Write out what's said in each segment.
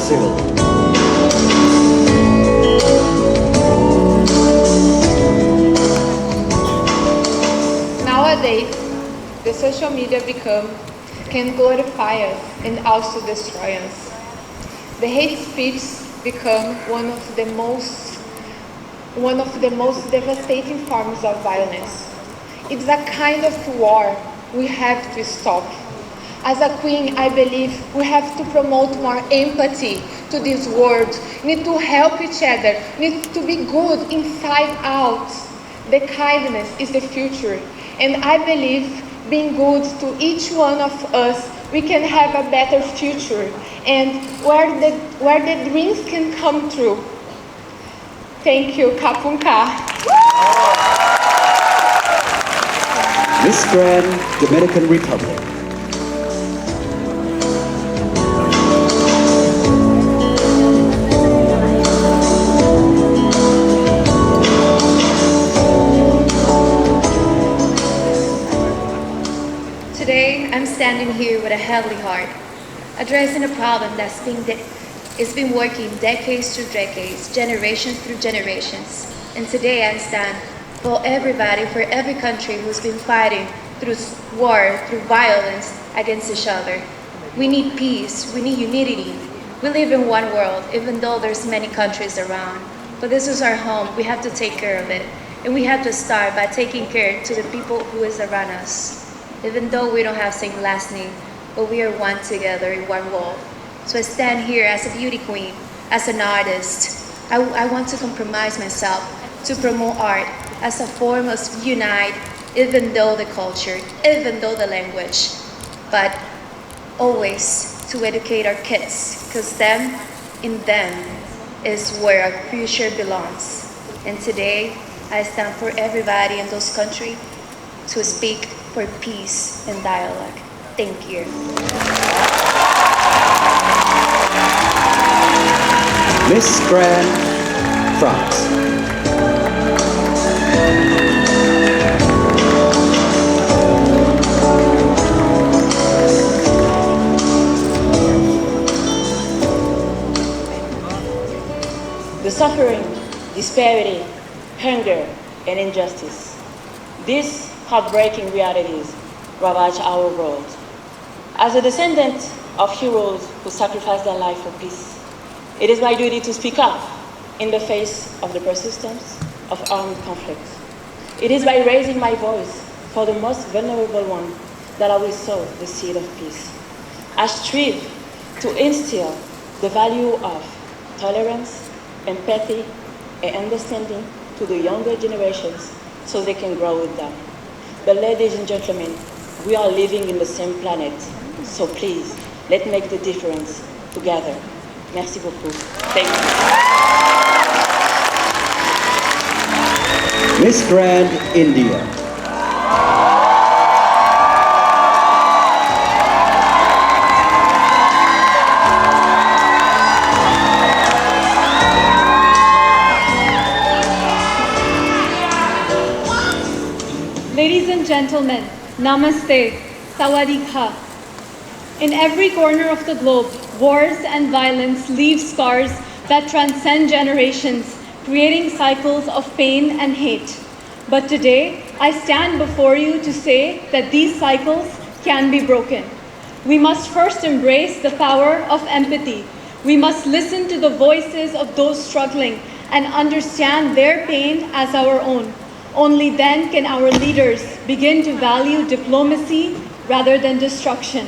Brazil. Nowadays, the social media can glorify us and also destroy us. The hate speech become one of the most devastating forms of violence. It's a kind of war we have to stop. As a queen, I believe we have to promote more empathy to this world. We need to help each other. We need to be good inside out. The kindness is the future. And I believe being good to each one of us, we can have a better future. And where the dreams can come true. Thank you, Kapunka. Miss Grand Dominican Republic. Today, I'm standing here with a heavy heart, addressing a problem that's been working decades through decades, generations through generations. And today I stand for everybody, for every country who's been fighting through war, through violence against each other. We need peace, we need unity. We live in one world, even though there's many countries around. But this is our home, we have to take care of it. And we have to start by taking care to the people who is around us. Even though we don't have same last name, but we are one together in one wall. So I stand here as a beauty queen, as an artist. I want to compromise myself to promote art as a form of unite, even though the culture, even though the language, but always to educate our kids, because in them is where our future belongs. And today, I stand for everybody in those countries to speak for peace and dialogue. Thank you. Miss Grand France. The suffering, disparity, hunger, and injustice. These heartbreaking realities ravage our world. As a descendant of heroes who sacrificed their life for peace, it is my duty to speak up in the face of the persistence of armed conflict. It is by raising my voice for the most vulnerable one that I will sow the seed of peace. I strive to instill the value of tolerance, empathy, and understanding to the younger generations so they can grow with them. But ladies and gentlemen, we are living in the same planet, so please, let's make the difference together. Merci beaucoup. Thank you. Miss Grand India. Ladies and gentlemen, Namaste, Sawadee-ka. In every corner of the globe, wars and violence leave scars that transcend generations, creating cycles of pain and hate. But today, I stand before you to say that these cycles can be broken. We must first embrace the power of empathy. We must listen to the voices of those struggling and understand their pain as our own. Only then can our leaders begin to value diplomacy rather than destruction.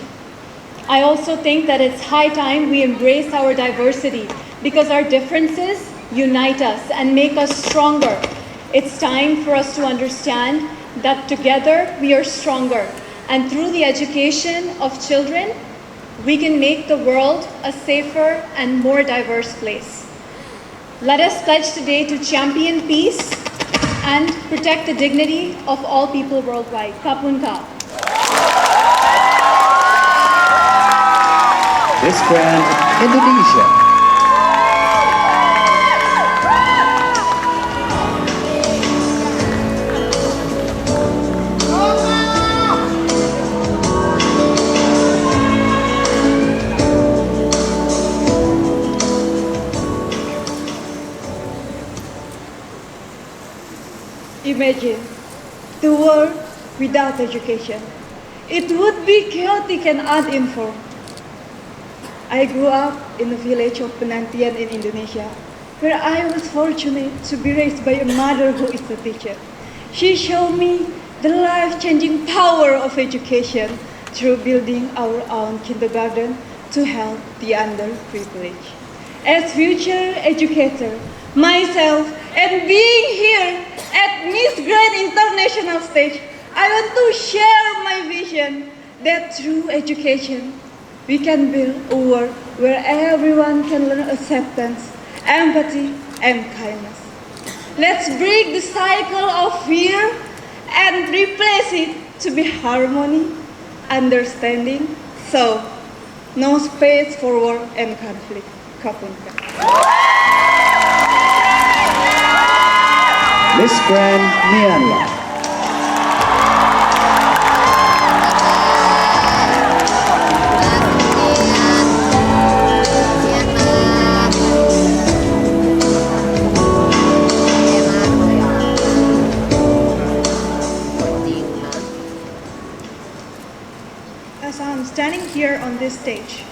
I also think that it's high time we embrace our diversity because our differences unite us and make us stronger. It's time for us to understand that together we are stronger, and through the education of children, we can make the world a safer and more diverse place. Let us pledge today to champion peace and protect the dignity of all people worldwide. Kapun ka. Miss Grand Indonesia. imagine the world without education. It would be chaotic and uninformed. I grew up in the village of Penantian in Indonesia, where I was fortunate to be raised by a mother who is a teacher. She showed me the life-changing power of education through building our own kindergarten to help the underprivileged. As future educator, myself, and being here at Miss Grand International stage, I want to share my vision that through education, we can build a world where everyone can learn acceptance, empathy, and kindness. Let's break the cycle of fear and replace it to be harmony, understanding, so no space for war and conflict. Kapunka. Miss Grand Myanmar. As I'm standing here on this stage,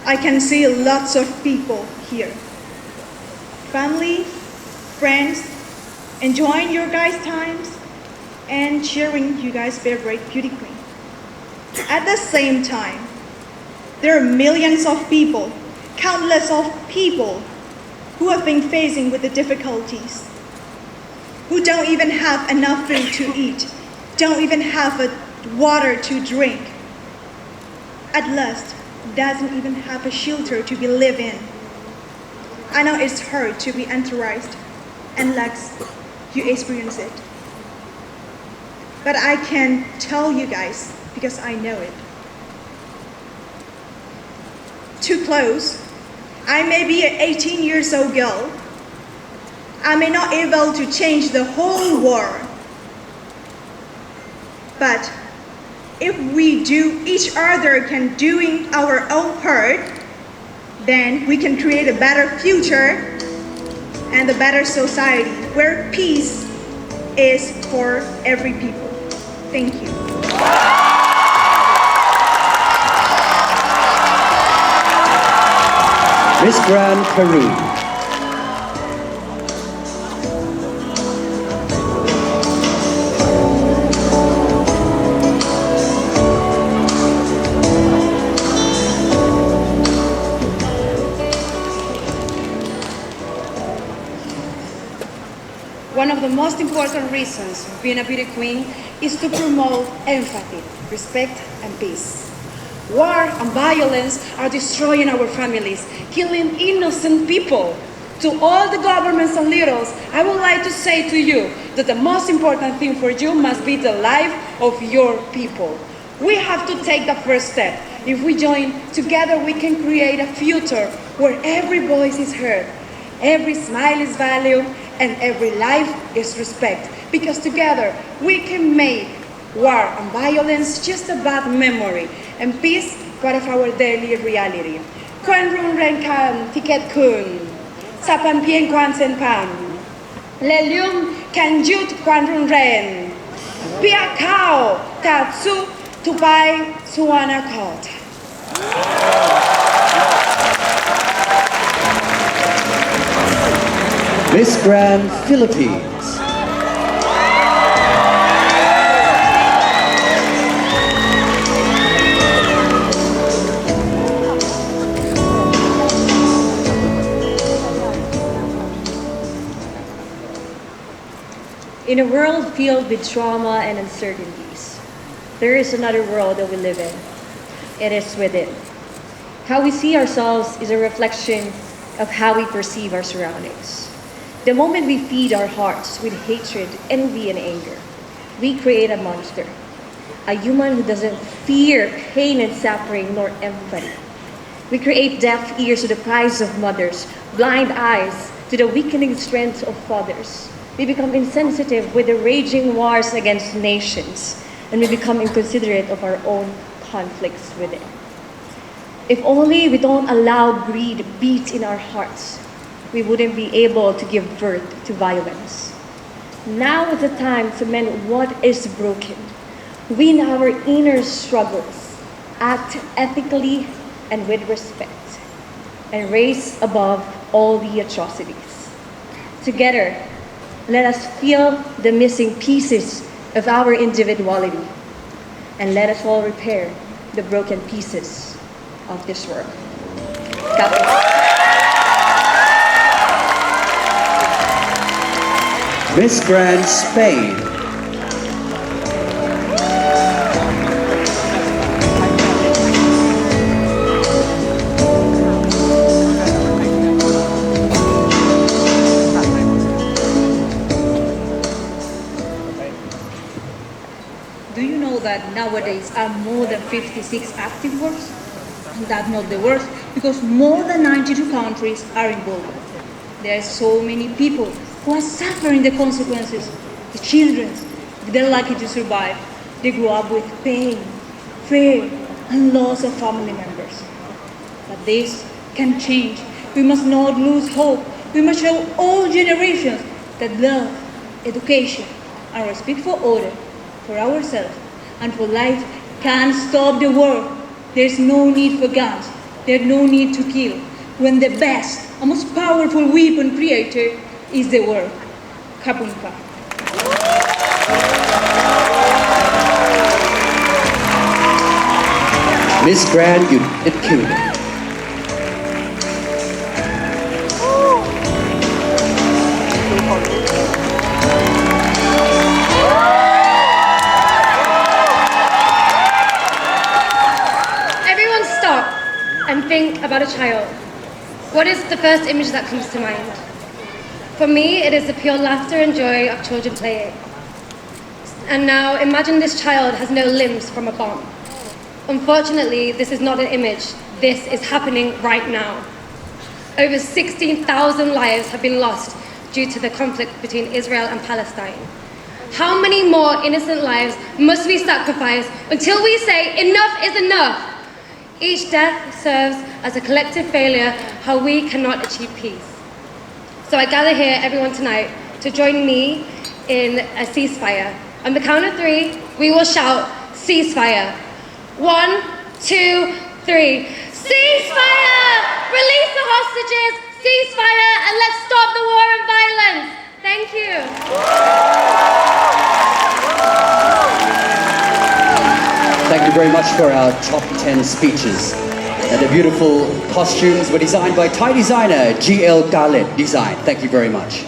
I can see lots of people here. Family, friends, enjoying your guys' times, and cheering you guys' favorite beauty queen. At the same time, there are millions of people, countless of people who have been facing with the difficulties, who don't even have enough food to eat, don't even have water to drink. At last, doesn't even have a shelter to be live in. I know it's hard to be enterprised unless you experience it. But I can tell you guys because I know it. To close, I may be an 18 years old girl. I may not be able to change the whole world. But if we do each other can doing our own part, then we can create a better future and a better society where peace is for every people. Thank you. Miss Grand Peru. One of the most important reasons of being a beauty queen is to promote empathy, respect, and peace. War and violence are destroying our families, killing innocent people. To all the governments and leaders, I would like to say to you that the most important thing for you must be the life of your people. We have to take the first step. If we join together, we can create a future where every voice is heard, every smile is valued, and every life is respect. Because together we can make war and violence just a bad memory, and peace part of our daily reality. Kwan run ren kan tiket kun, sapan pien kwan sen pam, lelium kan jut kwan run ren, pia kao tatsu tupai suana kot. Miss Grand Philippines. In a world filled with trauma and uncertainties, there is another world that we live in. It is within. How we see ourselves is a reflection of how we perceive our surroundings. The moment we feed our hearts with hatred, envy, and anger, we create a monster, a human who doesn't fear pain and suffering nor empathy. We create deaf ears to the cries of mothers, blind eyes to the weakening strength of fathers. We become insensitive with the raging wars against nations, and we become inconsiderate of our own conflicts within. If only we don't allow greed beat in our hearts, we wouldn't be able to give birth to violence. Now is the time to mend what is broken, win our inner struggles, act ethically and with respect, and raise above all the atrocities. Together, let us feel the missing pieces of our individuality, and let us all repair the broken pieces of this world. God bless. Miss Grand Spain. Do you know that nowadays are more than 56 active wars? And that's not the worst, because more than 92 countries are involved. There are so many people who are suffering the consequences. The children, if they're lucky to survive, they grow up with pain, fear, and loss of family members. But this can change. We must not lose hope. We must show all generations that love, education, and respect for order, for ourselves, and for life can stop the war. There's no need for guns. There's no need to kill. When the best and most powerful weapon created is the word. Kapunka. Miss Grand United Kingdom. Everyone stop and think about a child. What is the first image that comes to mind? For me, it is the pure laughter and joy of children playing. And now imagine this child has no limbs from a bomb. Unfortunately, this is not an image. This is happening right now. Over 16,000 lives have been lost due to the conflict between Israel and Palestine. How many more innocent lives must we sacrifice until we say enough is enough? Each death serves as a collective failure how we cannot achieve peace. So I gather here, everyone tonight, to join me in a ceasefire. On the count of 3, we will shout, ceasefire. 1, 2, 3. Ceasefire! Release the hostages, ceasefire, and let's stop the war and violence. Thank you. Thank you very much for our top 10 speeches. And the beautiful costumes were designed by Thai designer GL Garlet Design. Thank you very much.